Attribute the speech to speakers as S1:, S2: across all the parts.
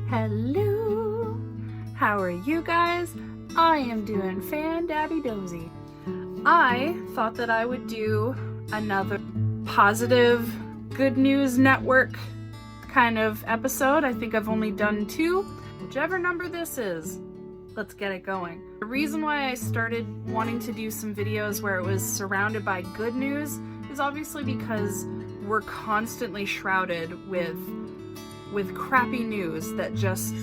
S1: Hello! How are you guys? I am doing fan-dabby-dozy. I thought that I would do another positive Good News Network kind of episode. I think I've only done 2. Whichever number this is, let's get it going. The reason why I started wanting to do some videos where it was surrounded by good news is obviously because we're constantly shrouded with crappy news that just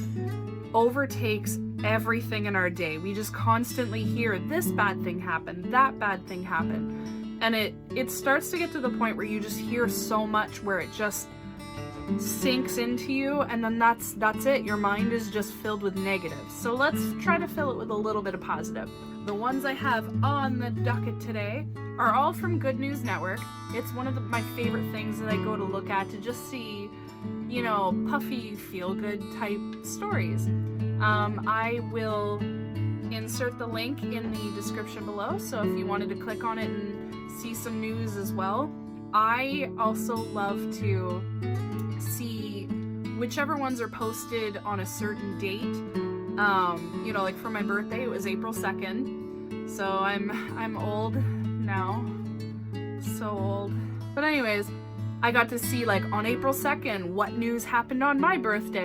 S1: overtakes everything in our day. We just constantly hear this bad thing happened, that bad thing happened. And it starts to get to the point where you just hear so much where it just sinks into you, and then that's it. Your mind is just filled with negative. So let's try to fill it with a little bit of positive. The ones I have on the docket today are all from Good News Network. It's one of my favorite things that I go to look at to just see, you know, puffy, feel-good type stories. I will insert the link in the description below, so if you wanted to click on it and see some news as well. I also love to see whichever ones are posted on a certain date. You know, like for my birthday, it was April 2nd, so I'm old now, so old. But anyways, I got to see, like, on April 2nd, what news happened on my birthday.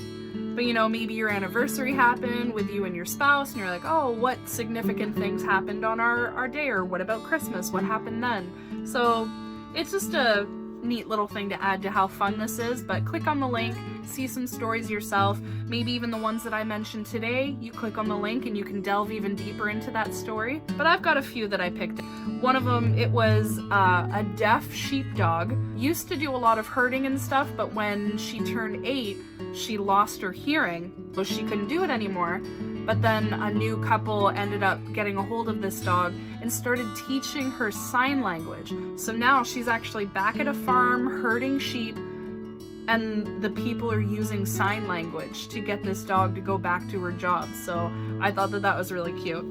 S1: But, you know, maybe your anniversary happened with you and your spouse, and you're like, oh, what significant things happened on our day, or what about Christmas? What happened then? So it's just a neat little thing to add to how fun this is. But click on the link, see some stories yourself, maybe even the ones that I mentioned today. You click on the link and you can delve even deeper into that story. But I've got a few that I picked. One of them, it was a deaf sheepdog. Used to do a lot of herding and stuff, but when she turned 8, she lost her hearing, so she couldn't do it anymore. But then a new couple ended up getting a hold of this dog and started teaching her sign language. So now she's actually back at a farm herding sheep, and the people are using sign language to get this dog to go back to her job. So I thought that was really cute.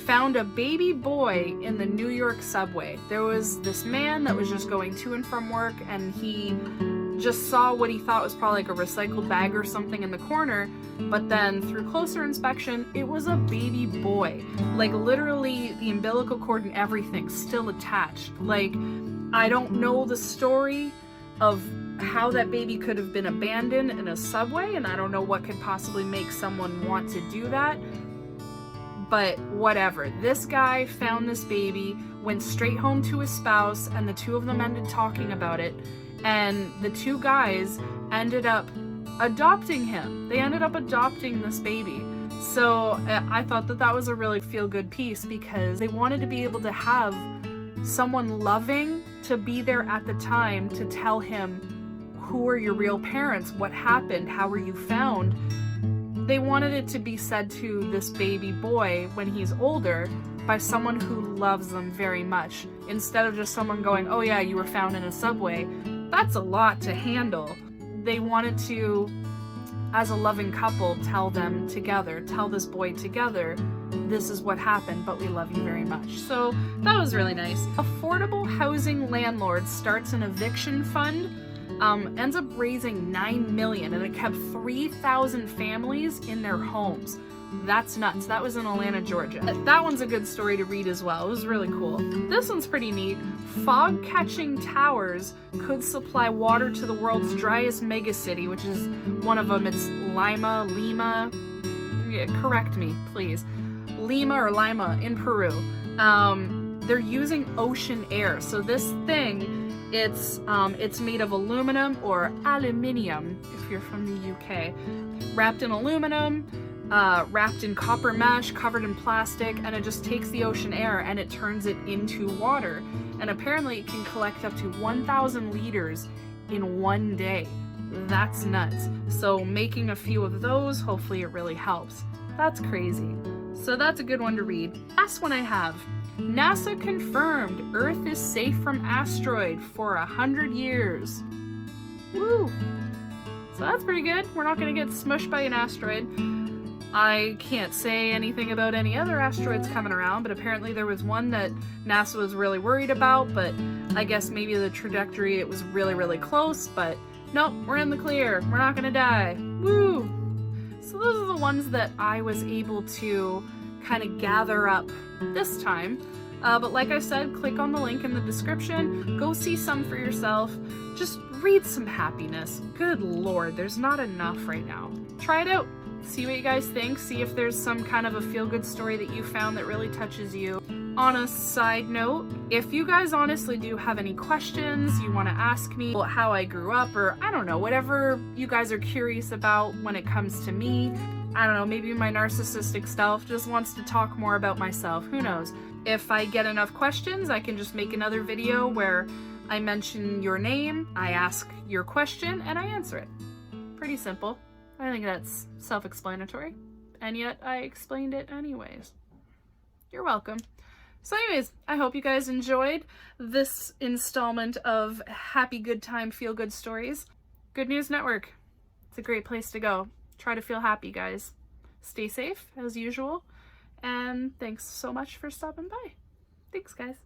S1: Found a baby boy in the New York subway. There was this man that was just going to and from work, and he just saw what he thought was probably like a recycled bag or something in the corner, but then through closer inspection, it was a baby boy. Like, literally the umbilical cord and everything still attached. Like, I don't know the story of how that baby could have been abandoned in a subway, and I don't know what could possibly make someone want to do that, but whatever. This guy found this baby, went straight home to his spouse, and the two of them ended talking about it. And the two guys ended up adopting him. They ended up adopting this baby. So I thought that was a really feel-good piece, because they wanted to be able to have someone loving to be there at the time to tell him, who are your real parents? What happened? How were you found? They wanted it to be said to this baby boy when he's older by someone who loves them very much, instead of just someone going, oh yeah, you were found in a subway. That's a lot to handle. They wanted to, as a loving couple, tell this boy together, this is what happened, but we love you very much. So that was really nice. Affordable housing landlord starts an eviction fund, ends up raising $9 million, and it kept 3,000 families in their homes. That's nuts. That was in Atlanta, Georgia. That one's a good story to read as well. It was really cool. This one's pretty neat. Fog-catching towers could supply water to the world's driest megacity, which is one of them. It's Lima. Yeah, correct me, please. Lima in Peru. They're using ocean air. So this thing, it's made of aluminum or aluminium, if you're from the UK. Wrapped in aluminum, wrapped in copper mesh, covered in plastic, and it just takes the ocean air and it turns it into water. And apparently it can collect up to 1,000 liters in one day. That's nuts. So making a few of those, hopefully it really helps. That's crazy. So that's a good one to read. Last one I have. NASA confirmed Earth is safe from asteroid for 100 years. Woo! So that's pretty good. We're not gonna get smushed by an asteroid. I can't say anything about any other asteroids coming around, but apparently there was one that NASA was really worried about, but I guess maybe the trajectory, it was really, really close, but nope, we're in the clear. We're not gonna die. Woo! So those are the ones that I was able to kind of gather up this time. But like I said, click on the link in the description, go see some for yourself, just read some happiness. Good Lord, there's not enough right now. Try it out, see what you guys think, see if there's some kind of a feel-good story that you found that really touches you. On a side note, if you guys honestly do have any questions, you want to ask me how I grew up, or I don't know, whatever you guys are curious about when it comes to me, I don't know, maybe my narcissistic self just wants to talk more about myself, who knows. If I get enough questions, I can just make another video where I mention your name, I ask your question, and I answer it. Pretty simple. I think that's self-explanatory, and yet I explained it anyways. You're welcome. So anyways, I hope you guys enjoyed this installment of Happy Good Time Feel Good Stories. Good News Network. It's a great place to go. Try to feel happy, guys. Stay safe, as usual. And thanks so much for stopping by. Thanks, guys.